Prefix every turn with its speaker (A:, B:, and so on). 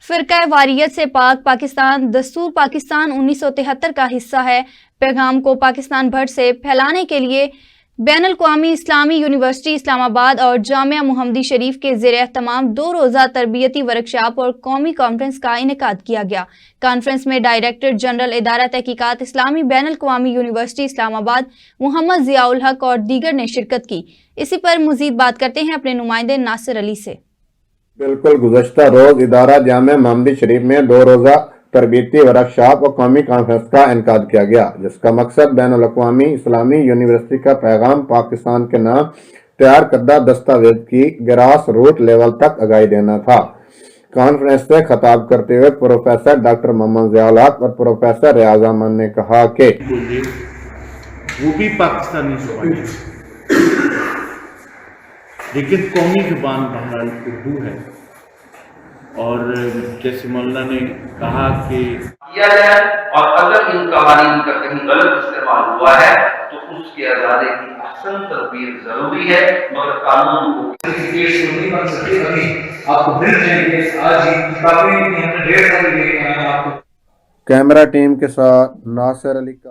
A: فرقہ واریت سے پاک پاکستان دستور پاکستان 1973 کا حصہ ہے۔ پیغام کو پاکستان بھر سے پھیلانے کے لیے بین الاقوامی اسلامی یونیورسٹی اسلام آباد اور جامعہ محمدی شریف کے زیر اہتمام 2 روزہ تربیتی ورکشاپ اور قومی کانفرنس کا انعقاد کیا گیا۔ کانفرنس میں ڈائریکٹر جنرل ادارہ تحقیقات اسلامی بین الاقوامی یونیورسٹی اسلام آباد محمد ضیاء الحق اور دیگر نے شرکت کی۔ اسی پر مزید بات کرتے ہیں اپنے نمائندے ناصر علی سے۔
B: بالکل، گزشتہ روز ادارہ جامعہ محمدی شریف میں 2 روزہ تربیتی ورکشاپ اور قومی کانفرنس کا انعقاد کیا گیا، جس کا مقصد بین الاقوامی اسلامی یونیورسٹی کا پیغام پاکستان کے نام تیار کردہ دستاویز کی گراس روٹ لیول تک آگاہی دینا تھا۔ کانفرنس سے خطاب کرتے ہوئے پروفیسر ڈاکٹر محمد ضیاء الحق اور پروفیسر ریاض احمد نے کہا کہ
C: وہ بھی پاکستانی زبان ہے لیکن قومی زبان بہرحال اردو ہے، اور جیسے مولانا نے کہا کہ
D: کیا جائے، اور اگر ان قوانین کا کہیں غلط استعمال ہوا ہے تو اس کے ازالے کی احسن تدبیر ضروری ہے، مگر قانون کو
E: نہیں بن سکتی۔ ابھی آپ کو مل جائیں گے آج ہی کافی ہم نے 1.5 سال لے کے آیا آپ کو۔
B: کیمرہ ٹیم کے ساتھ ناصر علی کا